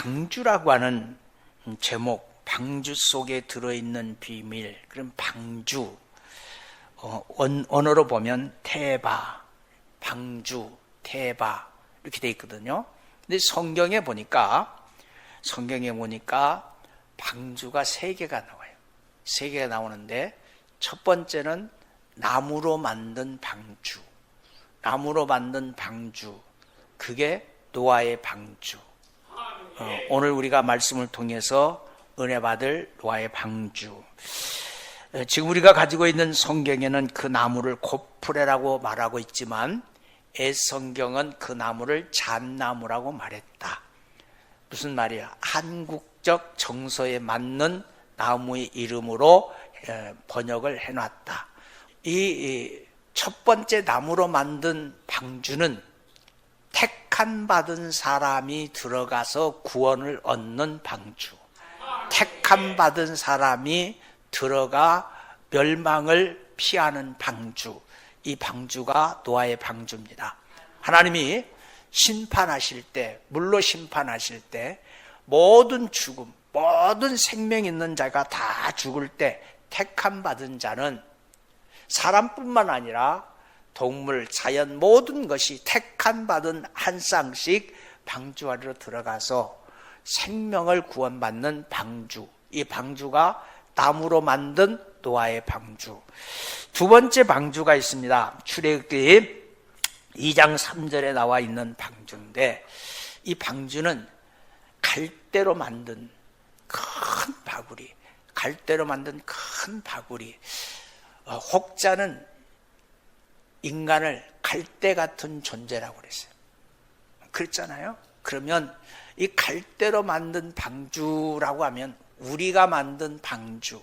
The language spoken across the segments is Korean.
방주라고 하는 제목, 방주 속에 들어있는 비밀, 그럼 방주, 언어로 보면 테바, 방주, 테바 이렇게 돼 있거든요. 근데 성경에 보니까 방주가 3개가 나와요. 3개가 나오는데 첫 번째는 나무로 만든 방주, 그게 노아의 방주. 오늘 우리가 말씀을 통해서 은혜 받을 노아의 방주. 지금 우리가 가지고 있는 성경에는 그 나무를 고프레라고 말하고 있지만 성경은 그 나무를 잣나무라고 말했다. 무슨 말이야? 한국적 정서에 맞는 나무의 이름으로 번역을 해놨다. 이 첫 번째 나무로 만든 방주는 택한 받은 사람이 들어가서 구원을 얻는 방주, 택한 받은 사람이 들어가 멸망을 피하는 방주, 이 방주가 노아의 방주입니다. 하나님이 심판하실 때, 물로 심판하실 때 모든 죽음, 모든 생명 있는 자가 다 죽을 때 택함 받은 자는 사람뿐만 아니라 동물, 자연 모든 것이 택함 받은 한 쌍씩 방주 아래로 들어가서 생명을 구원받는 방주, 이 방주가 나무로 만든 노아의 방주. 두 번째 방주가 있습니다. 출애굽기 2장 3절에 나와 있는 방주인데, 이 방주는 갈대로 만든 큰 바구리, 혹자는 인간을 갈대 같은 존재라고 그랬어요. 그랬잖아요. 그러면 이 갈대로 만든 방주라고 하면 우리가 만든 방주,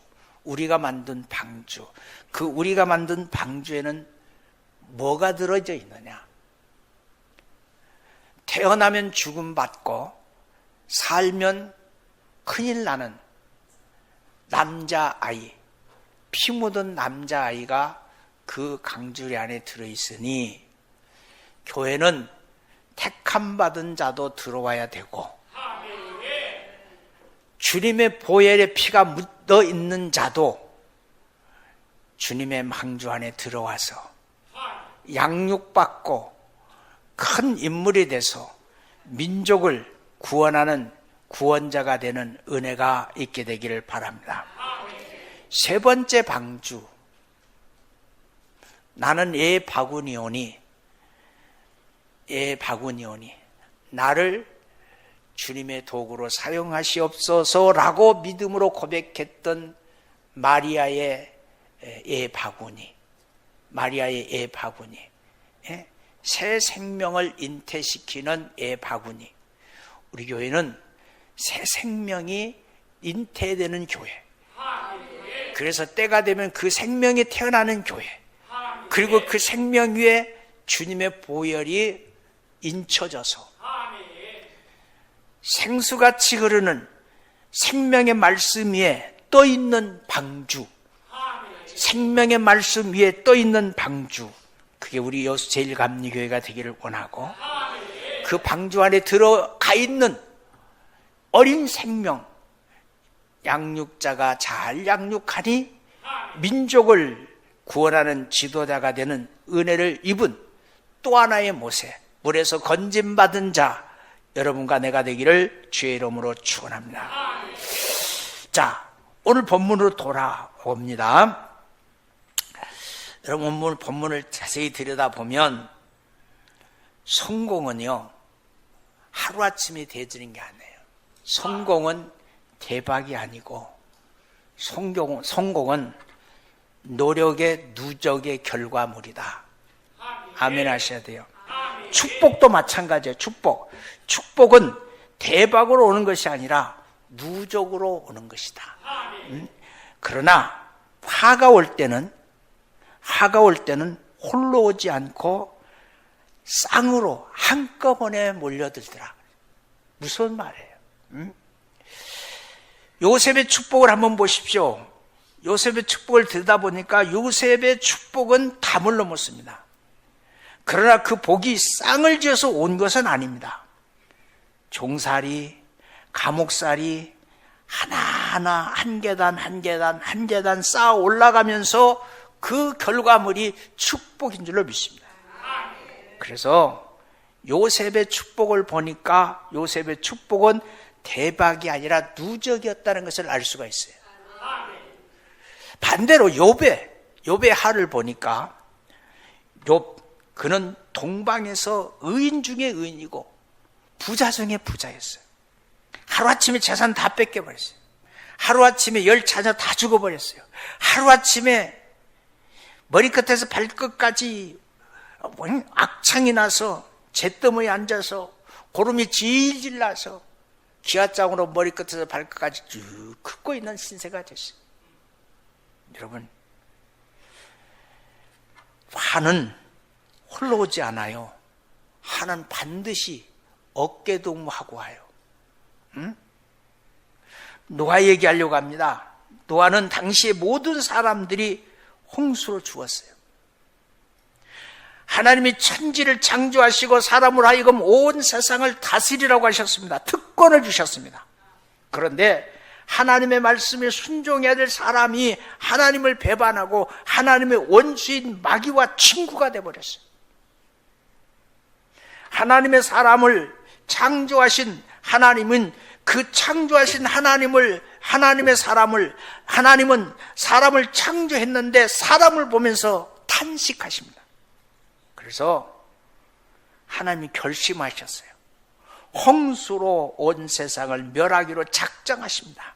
그 우리가 만든 방주에는 뭐가 들어져 있느냐? 태어나면 죽음받고 살면 큰일 나는 남자아이, 피 묻은 남자아이가 그 강주리 안에 들어있으니 교회는 택함 받은 자도 들어와야 되고 주님의 보혈의 피가 묻어 있는 자도 주님의 방주 안에 들어와서 양육받고 큰 인물이 돼서 민족을 구원하는 구원자가 되는 은혜가 있게 되기를 바랍니다. 세 번째 방주, 나는 바구니오니 나를 주님의 도구로 사용하시옵소서라고 믿음으로 고백했던 마리아의 바구니, 새 생명을 잉태시키는 바구니. 우리 교회는 새 생명이 잉태되는 교회, 그래서 때가 되면 그 생명이 태어나는 교회, 그리고 그 생명 위에 주님의 보혈이 인쳐져서 생수같이 흐르는 생명의 말씀 위에 떠 있는 방주, 생명의 말씀 위에 떠 있는 방주, 그게 우리 여수 제일감리교회가 되기를 원하고, 그 방주 안에 들어가 있는 어린 생명, 양육자가 잘 양육하니 민족을 구원하는 지도자가 되는 은혜를 입은 또 하나의 모세, 물에서 건짐받은 자, 여러분과 내가 되기를 주의 이름으로 축원합니다. 자, 오늘 본문으로 돌아옵니다. 여러분, 오늘 본문을 자세히 들여다보면 성공은요, 하루아침에 되어지는 게 아니에요. 성공은 대박이 아니고 성공은 노력의 누적의 결과물이다. 아멘 하셔야 돼요. 축복도 마찬가지예요. 축복은 대박으로 오는 것이 아니라 누적으로 오는 것이다. 그러나 화가 올 때는 홀로 오지 않고 쌍으로 한꺼번에 몰려들더라. 무슨 말이에요? 요셉의 축복을 한번 보십시오. 요셉의 축복을 들여다보니까 요셉의 축복은 담을 넘었습니다. 그러나 그 복이 쌍을 지어서 온 것은 아닙니다. 종살이, 감옥살이 하나하나 한 계단 한 계단 한 계단 쌓아 올라가면서 그 결과물이 축복인 줄로 믿습니다. 그래서 요셉의 축복을 보니까 요셉의 축복은 대박이 아니라 누적이었다는 것을 알 수가 있어요. 반대로 욥의 하를 보니까 그는 동방에서 의인 중에 의인이고 부자 중에 부자였어요. 하루아침에 재산 다 뺏겨버렸어요. 하루아침에 10자녀 다 죽어버렸어요. 하루아침에 머리끝에서 발끝까지 악창이 나서 잿더미에 앉아서 고름이 질질 나서 기아장으로 머리끝에서 발끝까지 쭉 긁고 있는 신세가 됐어요. 여러분, 화는 홀로 오지 않아요. 화는 반드시 어깨동무하고 와요. 응? 노아 얘기하려고 합니다. 노아는 당시의 모든 사람들이 홍수로 죽었어요. 하나님이 천지를 창조하시고 사람으로 하여금 온 세상을 다스리라고 하셨습니다. 특권을 주셨습니다. 그런데 하나님의 말씀에 순종해야 될 사람이 하나님을 배반하고 하나님의 원수인 마귀와 친구가 되어버렸어요. 하나님의 사람을 창조하신 하나님은 그 창조하신 하나님은 사람을 창조했는데 사람을 보면서 탄식하십니다. 그래서 하나님이 결심하셨어요. 홍수로 온 세상을 멸하기로 작정하십니다.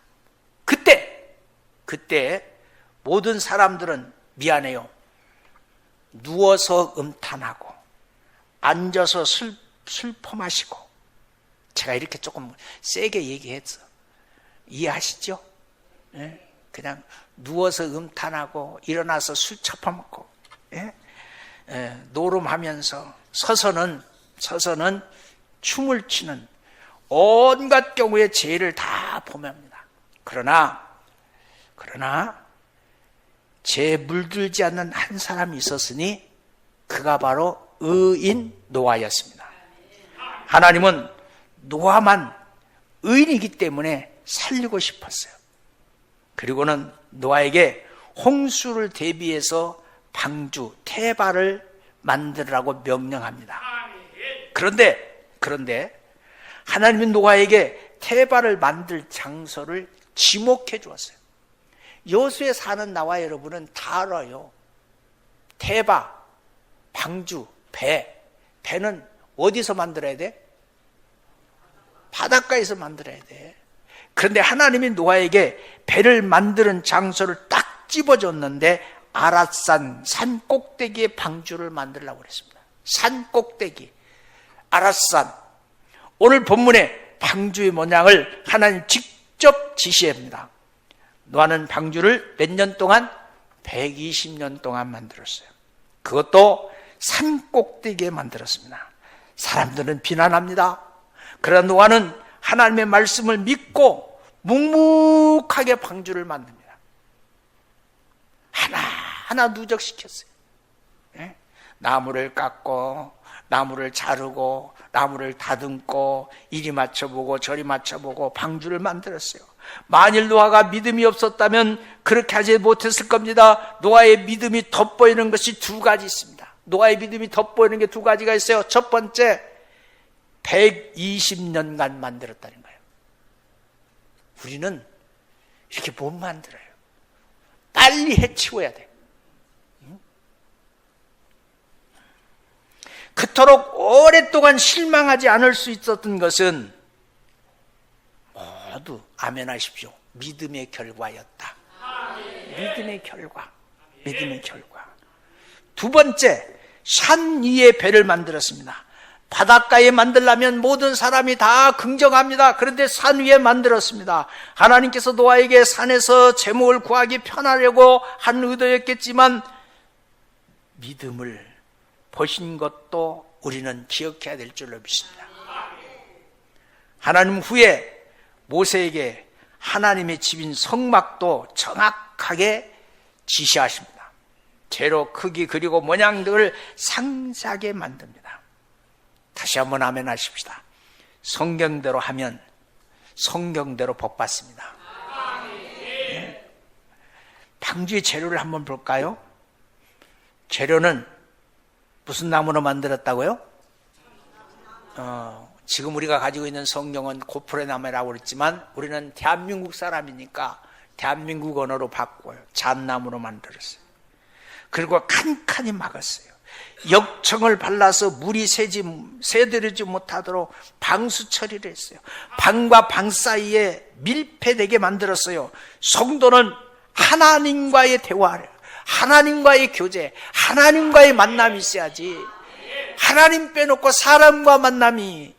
그때 모든 사람들은 미안해요. 누워서 음탄하고 앉아서 슬퍼 마시고, 제가 이렇게 조금 세게 얘기했어. 이해하시죠? 예? 그냥 누워서 음탄하고 일어나서 술 처퍼먹고, 예? 노름하면서 서서는 춤을 추는 온갖 경우의 죄를 다 범합니다. 그러나 죄에 물들지 않는 한 사람이 있었으니 그가 바로 의인 노아였습니다. 하나님은 노아만 의인이기 때문에 살리고 싶었어요. 그리고는 노아에게 홍수를 대비해서 방주, 태바를 만들라고 명령합니다. 그런데 하나님은 노아에게 태바를 만들 장소를 지목해 주었어요. 여수에 사는 나와 여러분은 다 알아요. 태바, 방주, 배는 어디서 만들어야 돼? 바닷가에서 만들어야 돼. 그런데 하나님이 노아에게 배를 만드는 장소를 딱 집어줬는데 아랏산 산 꼭대기에 방주를 만들려고 그랬습니다. 산 꼭대기, 아랏산. 오늘 본문의 방주의 모양을 하나님 직접 지시합니다. 노아는 방주를 몇 년 동안? 120년 동안 만들었어요. 그것도 산 꼭대기에 만들었습니다. 사람들은 비난합니다. 그러나 노아는 하나님의 말씀을 믿고 묵묵하게 방주를 만듭니다. 하나하나 누적시켰어요. 예? 나무를 깎고 나무를 자르고 나무를 다듬고 이리 맞춰보고 저리 맞춰보고 방주를 만들었어요. 만일 노아가 믿음이 없었다면 그렇게 하지 못했을 겁니다. 노아의 믿음이 돋보이는 것이 두 가지 있습니다. 노아의 믿음이 돋보이는 게 두 가지가 있어요. 첫 번째, 120년간 만들었다는 거예요. 우리는 이렇게 못 만들어요. 빨리 해치워야 돼요. 그토록 오랫동안 실망하지 않을 수 있었던 것은 모두 아멘 하십시오. 믿음의 결과였다. 믿음의 결과. 두 번째, 산 위에 배를 만들었습니다. 바닷가에 만들려면 모든 사람이 다 긍정합니다. 그런데 산 위에 만들었습니다. 하나님께서 노아에게 산에서 제목을 구하기 편하려고 한 의도였겠지만 믿음을 보신 것도 우리는 기억해야 될 줄로 믿습니다. 하나님 후에 모세에게 하나님의 집인 성막도 정확하게 지시하십니다. 재료, 크기, 그리고 모양 등을 상세하게 만듭니다. 다시 한번 아멘 하십시다. 성경대로 하면 성경대로 복받습니다. 네. 방주의 재료를 한번 볼까요? 재료는 무슨 나무로 만들었다고요? 지금 우리가 가지고 있는 성경은 고프레 나무라고 그랬지만 우리는 대한민국 사람이니까 대한민국 언어로 바꿔요. 잣나무로 만들었어요. 그리고 칸칸이 막았어요. 역청을 발라서 물이 새들지 못하도록 방수 처리를 했어요. 방과 방 사이에 밀폐되게 만들었어요. 성도는 하나님과의 대화를, 하나님과의 교제, 하나님과의 만남이 있어야지. 하나님 빼놓고 사람과 만남이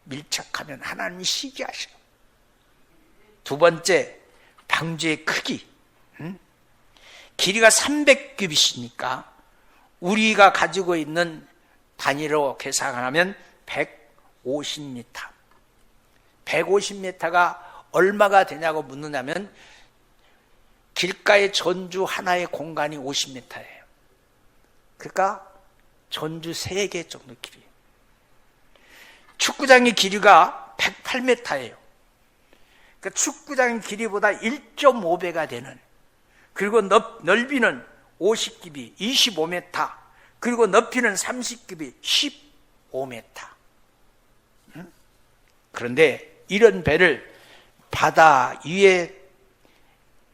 밀착하면 하나님이 시기하셔요. 두 번째, 방주의 크기. 길이가 300규빗이니까 우리가 가지고 있는 단위로 계산하면 150m. 150m가 얼마가 되냐고 묻느냐면 길가의 전주 하나의 공간이 50m예요. 그러니까 전주 3개 정도 길이에요. 축구장의 길이가 108m예요. 그러니까 축구장 길이보다 1.5배가 되는, 그리고 넓이는 50규빗 25m, 그리고 높이는 30규빗 15m. 그런데 이런 배를 바다 위에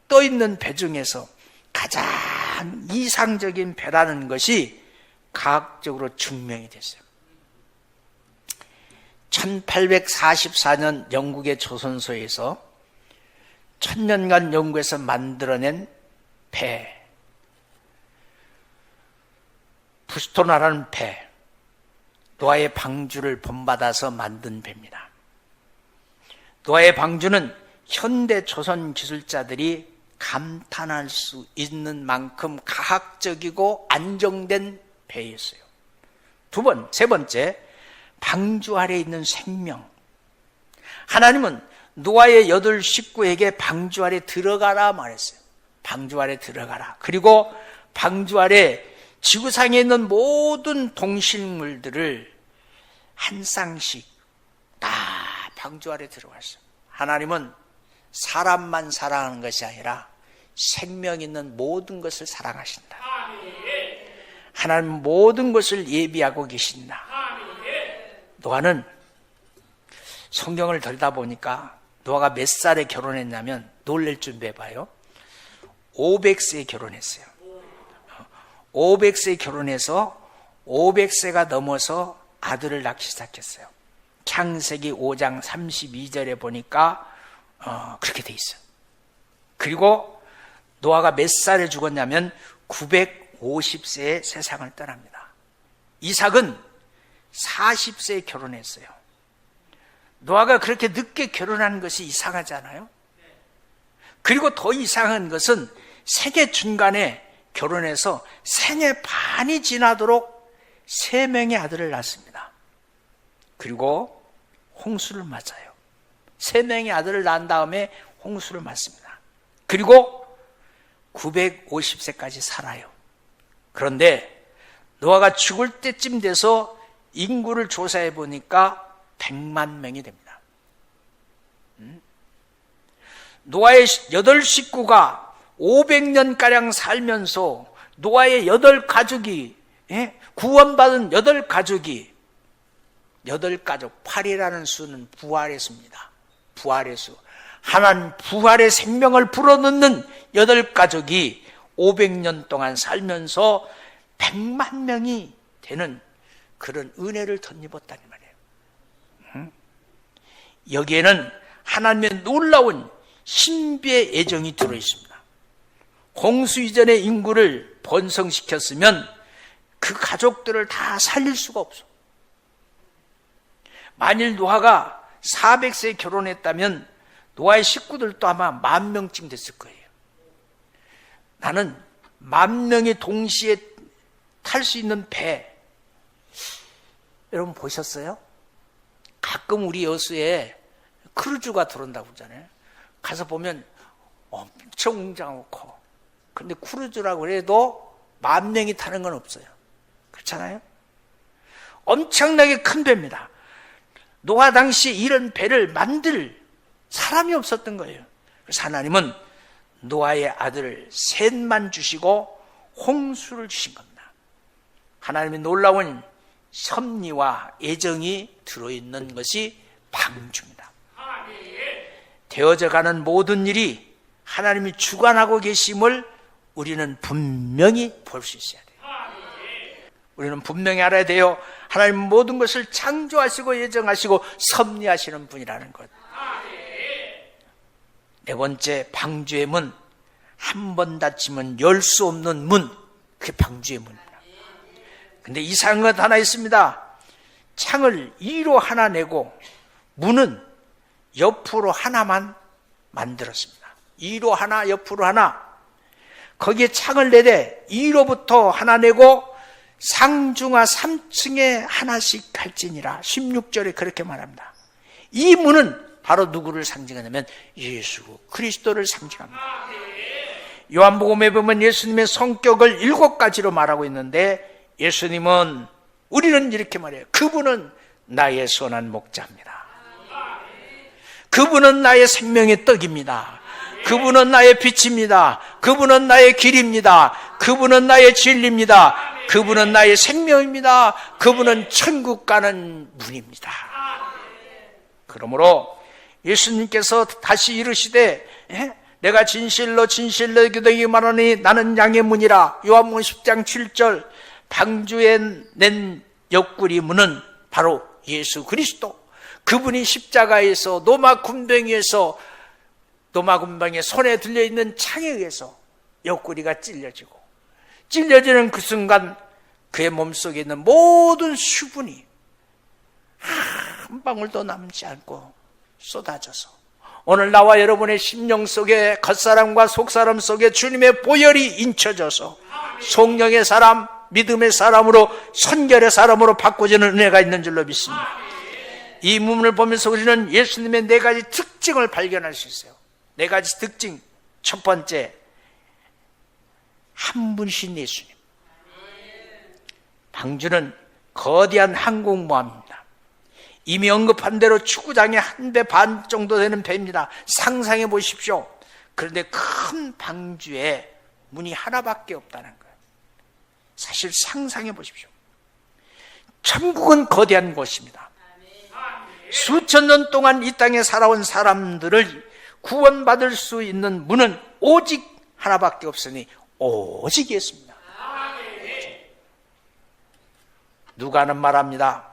떠 있는 배 중에서 가장 이상적인 배라는 것이 과학적으로 증명이 됐어요. 1844년 영국의 조선소에서 1000년간 연구해서 만들어낸 배, 부스토나라는 배, 노아의 방주를 본받아서 만든 배입니다. 노아의 방주는 현대 조선 기술자들이 감탄할 수 있는 만큼 과학적이고 안정된 배였어요. 세 번째, 방주 아래에 있는 생명. 하나님은 노아의 8 식구에게 방주 아래 들어가라 말했어요. 방주 아래 들어가라. 그리고 방주 아래 지구상에 있는 모든 동식물들을 한 쌍씩 다 방주 아래 들어갔어요. 하나님은 사람만 사랑하는 것이 아니라 생명 있는 모든 것을 사랑하신다. 하나님은 모든 것을 예비하고 계신다. 노아는 성경을 들다 보니까 노아가 몇 살에 결혼했냐면 놀랄 준비해 봐요. 500세에 결혼했어요. 500세에 결혼해서 500세가 넘어서 아들을 낳기 시작했어요. 창세기 5장 32절에 보니까 그렇게 돼 있어요. 그리고 노아가 몇 살에 죽었냐면 950세에 세상을 떠납니다. 이삭은 40세에 결혼했어요. 노아가 그렇게 늦게 결혼한 것이 이상하지 않아요? 그리고 더 이상한 것은 생애 중간에 결혼해서 생애 반이 지나도록 3명의 아들을 낳습니다. 그리고 홍수를 맞아요. 3명의 아들을 낳은 다음에 홍수를 맞습니다. 그리고 950세까지 살아요. 그런데 노아가 죽을 때쯤 돼서 인구를 조사해 보니까 100만 명이 됩니다. 노아의 8 식구가 500년가량 살면서 노아의 8 가족이, 구원받은 8 가족이, 8가족, 8이라는 수는 부활의 수입니다. 부활의 수. 하나님 부활의 생명을 불어넣는 8가족이 500년 동안 살면서 100만 명이 되는 그런 은혜를 덧입었다는 말이에요. 여기에는 하나님의 놀라운 신비의 애정이 들어있습니다. 홍수 이전의 인구를 번성시켰으면 그 가족들을 다 살릴 수가 없어. 만일 노아가 400세에 결혼했다면 노아의 식구들도 아마 10,000명쯤 됐을 거예요. 나는 10,000명이 동시에 탈 수 있는 배, 여러분 보셨어요? 가끔 우리 여수에 크루즈가 들어온다고 그러잖아요. 가서 보면 엄청 웅장하고 커. 근데 크루즈라고 해도 10,000명이 타는 건 없어요. 그렇잖아요? 엄청나게 큰 배입니다. 노아 당시에 이런 배를 만들 사람이 없었던 거예요. 그래서 하나님은 노아의 아들 셋만 주시고 홍수를 주신 겁니다. 하나님의 놀라운 섭리와 애정이 들어있는 것이 방주입니다. 되어져가는 모든 일이 하나님이 주관하고 계심을 우리는 분명히 볼 수 있어야 돼요. 우리는 분명히 알아야 돼요. 하나님은 모든 것을 창조하시고 예정하시고 섭리하시는 분이라는 것. 네 번째, 방주의 문. 한 번 닫히면 열 수 없는 문. 그게 방주의 문입니다. 근데 이상한 것 하나 있습니다. 창을 2로 하나 내고 문은 옆으로 하나만 만들었습니다. 2로 하나, 옆으로 하나. 거기에 창을 내되 2로부터 하나 내고 상중하 3층에 하나씩 할지니라. 16절에 그렇게 말합니다. 이 문은 바로 누구를 상징하냐면 예수 그리스도를 상징합니다. 요한복음에 보면 예수님의 성격을 7가지로 말하고 있는데 예수님은, 우리는 이렇게 말해요. 그분은 나의 선한 목자입니다. 그분은 나의 생명의 떡입니다. 그분은 나의 빛입니다. 그분은 나의 길입니다. 그분은 나의 진리입니다. 그분은 나의 생명입니다. 그분은 천국 가는 문입니다. 그러므로 예수님께서 다시 이르시되 내가 진실로 너희에게 말하니 나는 양의 문이라. 요한복음 10장 7절. 방주에 낸 옆구리 문은 바로 예수 그리스도. 그분이 십자가에서 노마 군병에서 노마 군병의 손에 들려있는 창에 의해서 옆구리가 찔려지는 그 순간 그의 몸속에 있는 모든 수분이 한 방울도 남지 않고 쏟아져서 오늘 나와 여러분의 심령 속에 겉사람과 속사람 속에 주님의 보혈이 인쳐져서 성령의 사람, 믿음의 사람으로, 선결의 사람으로 바꿔지는 은혜가 있는 줄로 믿습니다. 이 문을 보면서 우리는 예수님의 4가지 특징을 발견할 수 있어요. 4가지 특징. 첫 번째, 한 분이신 예수님. 방주는 거대한 항공모함입니다. 이미 언급한 대로 축구장의 1배 반 정도 되는 배입니다. 상상해 보십시오. 그런데 큰 방주에 문이 하나밖에 없다는 거예요. 사실 상상해 보십시오. 천국은 거대한 곳입니다. 수천 년 동안 이 땅에 살아온 사람들을 구원받을 수 있는 문은 오직 하나밖에 없으니 오직 예수입니다. 누가는 말합니다.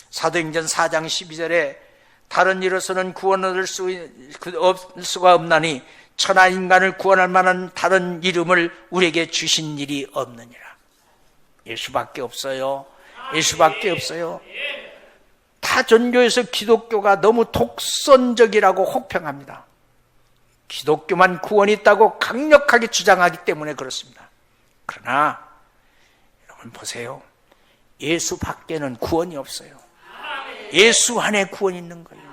사도행전 4장 12절에 다른 이로서는 구원을 얻을 수가 없나니 천하 인간을 구원할 만한 다른 이름을 우리에게 주신 일이 없느니라. 예수밖에 없어요. 예수밖에 없어요. 타 종교에서 기독교가 너무 독선적이라고 혹평합니다. 기독교만 구원이 있다고 강력하게 주장하기 때문에 그렇습니다. 그러나 여러분 보세요. 예수 밖에는 구원이 없어요. 예수 안에 구원이 있는 거예요.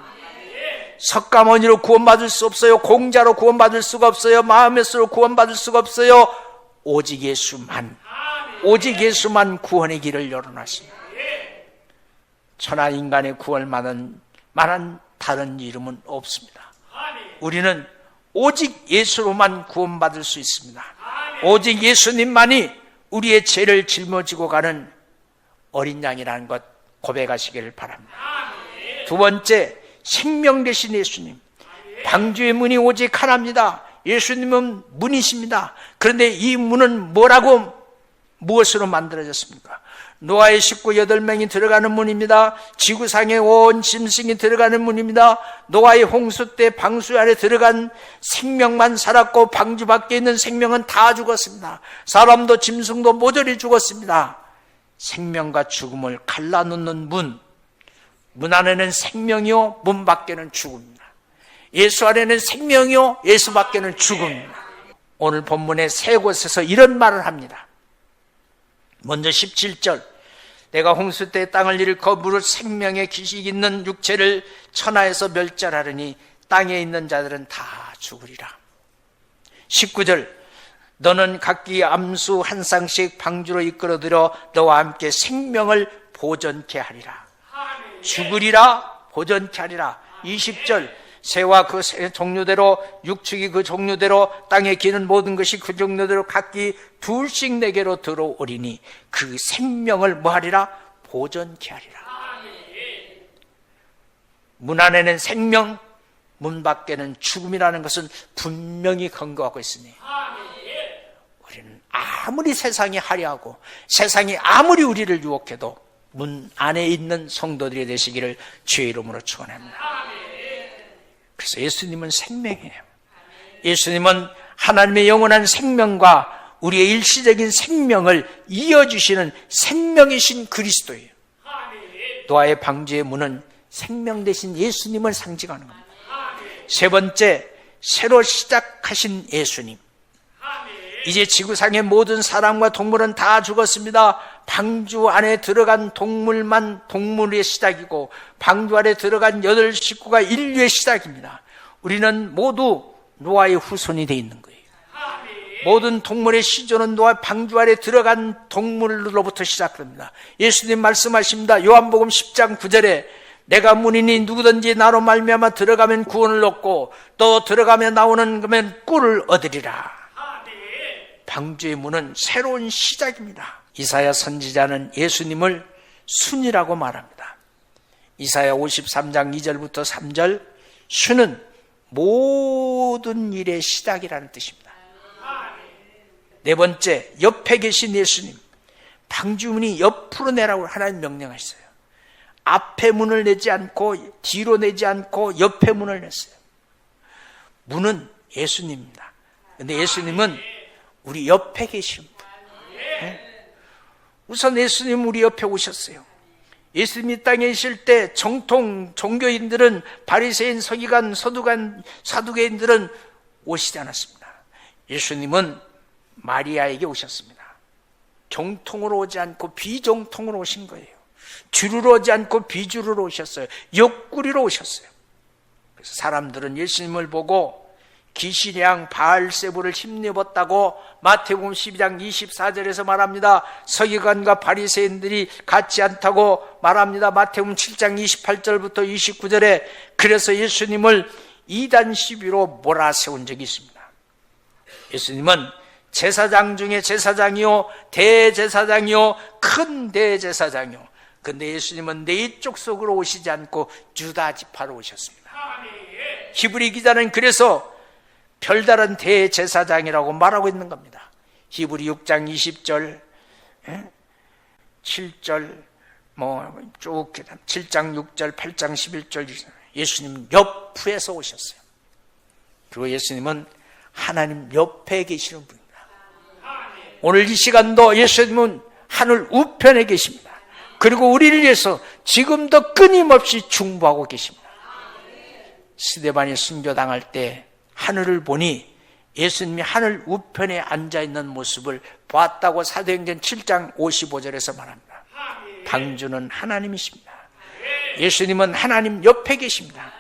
석가모니로 구원받을 수 없어요. 공자로 구원받을 수가 없어요. 마음에서로 구원받을 수가 없어요. 오직 예수만 구원의 길을 열어놨습니다. 천하 인간의 구원을 만한 다른 이름은 없습니다. 우리는 오직 예수로만 구원받을 수 있습니다. 오직 예수님만이 우리의 죄를 짊어지고 가는 어린 양이라는 것 고백하시기를 바랍니다. 두 번째, 생명 되신 예수님. 방주의 문이 오직 하나입니다. 예수님은 문이십니다. 그런데 이 문은 무엇으로 만들어졌습니까? 노아의 식구 8명이 들어가는 문입니다. 지구상의 온 짐승이 들어가는 문입니다. 노아의 홍수 때 방수 안에 들어간 생명만 살았고 방주 밖에 있는 생명은 다 죽었습니다. 사람도 짐승도 모조리 죽었습니다. 생명과 죽음을 갈라놓는 문 안에는 생명이요, 문 밖에는 죽음입니다. 예수 안에는 생명이요, 예수 밖에는 죽음입니다. 오늘 본문의 3곳에서 이런 말을 합니다. 먼저 17절, 내가 홍수 때 땅을 일으켜 무릇 생명의 기식 있는 육체를 천하에서 멸절하려니 땅에 있는 자들은 다 죽으리라. 19절, 너는 각기 암수 한 쌍씩 방주로 이끌어들여 너와 함께 생명을 보존케 하리라. 죽으리라 보존케 하리라. 20절 새와 그 새 종류대로 육축이 그 종류대로 땅에 기는 모든 것이 그 종류대로 각기 둘씩 내게로 들어오리니 그 생명을 뭐하리라? 보존케 하리라. 문 안에는 생명, 문 밖에는 죽음이라는 것은 분명히 근거하고 있으니 우리는 아무리 세상이 화려하고 세상이 아무리 우리를 유혹해도 문 안에 있는 성도들이 되시기를 주의 이름으로 축원합니다. 그래서 예수님은 생명이에요. 예수님은 하나님의 영원한 생명과 우리의 일시적인 생명을 이어주시는 생명이신 그리스도예요. 노아의 방주의 문은 생명 대신 예수님을 상징하는 겁니다. 세 번째, 새로 시작하신 예수님. 이제 지구상의 모든 사람과 동물은 다 죽었습니다. 방주 안에 들어간 동물의 시작이고 방주 안에 들어간 8 식구가 인류의 시작입니다. 우리는 모두 노아의 후손이 되어 있는 거예요. 모든 동물의 시조는 노아 방주 안에 들어간 동물로부터 시작됩니다. 예수님 말씀하십니다. 요한복음 10장 9절에 내가 문이니 누구든지 나로 말미암아 들어가면 구원을 얻고 또 들어가며 나오는 거면 꿀을 얻으리라. 방주의 문은 새로운 시작입니다. 이사야 선지자는 예수님을 순이라고 말합니다. 이사야 53장 2절부터 3절, 순은 모든 일의 시작이라는 뜻입니다. 네 번째, 옆에 계신 예수님. 방주문이 옆으로 내라고 하나님 명령하셨어요. 앞에 문을 내지 않고 뒤로 내지 않고 옆에 문을 냈어요. 문은 예수님입니다. 그런데 예수님은 우리 옆에 계신 분. 우선 예수님 우리 옆에 오셨어요. 예수님이 땅에 있을 때 정통 종교인들은 바리새인, 서기관, 서두관, 사두개인들은 오시지 않았습니다. 예수님은 마리아에게 오셨습니다. 정통으로 오지 않고 비정통으로 오신 거예요. 주르러 오지 않고 비주르러 오셨어요. 옆구리로 오셨어요. 그래서 사람들은 예수님을 보고 기신양 바알세부를 힘입었다고 마태복음 12장 24절에서 말합니다. 서기관과 바리새인들이 같지 않다고 말합니다. 마태복음 7장 28절부터 29절에 그래서 예수님을 이단 시비로 몰아세운 적이 있습니다. 예수님은 제사장 중에 제사장이요 대제사장이요 큰 대제사장이요. 근데 예수님은 내 이쪽 속으로 오시지 않고 유다 지파로 오셨습니다. 히브리 기자는 그래서 별다른 대제사장이라고 말하고 있는 겁니다. 히브리 6장 20절, 7절, 쭉 7장 6절, 8장 11절 예수님 옆에서 오셨어요. 그리고 예수님은 하나님 옆에 계시는 분입니다. 오늘 이 시간도 예수님은 하늘 우편에 계십니다. 그리고 우리를 위해서 지금도 끊임없이 중보하고 계십니다. 스데반이 순교당할 때 하늘을 보니 예수님이 하늘 우편에 앉아있는 모습을 보았다고 사도행전 7장 55절에서 말합니다. 방주는 하나님이십니다. 예수님은 하나님 옆에 계십니다.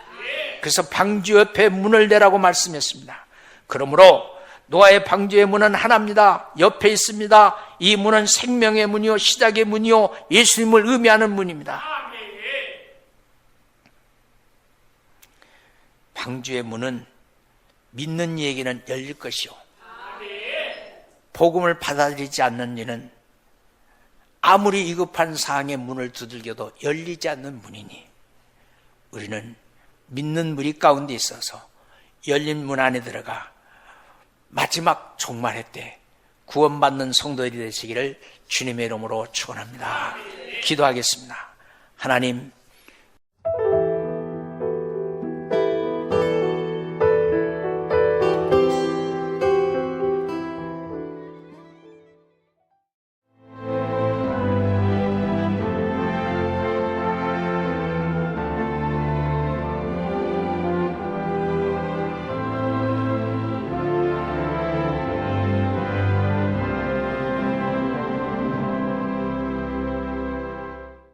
그래서 방주 옆에 문을 내라고 말씀했습니다. 그러므로 노아의 방주의 문은 하나입니다. 옆에 있습니다. 이 문은 생명의 문이요 시작의 문이요 예수님을 의미하는 문입니다. 방주의 문은 믿는 이에게는 열릴 것이요 복음을 받아들이지 않는 이는 아무리 위급한 상황에 문을 두들겨도 열리지 않는 문이니 우리는 믿는 무리 가운데 있어서 열린 문 안에 들어가 마지막 종말의 때 구원받는 성도들이 되시기를 주님의 이름으로 축원합니다. 기도하겠습니다. 하나님,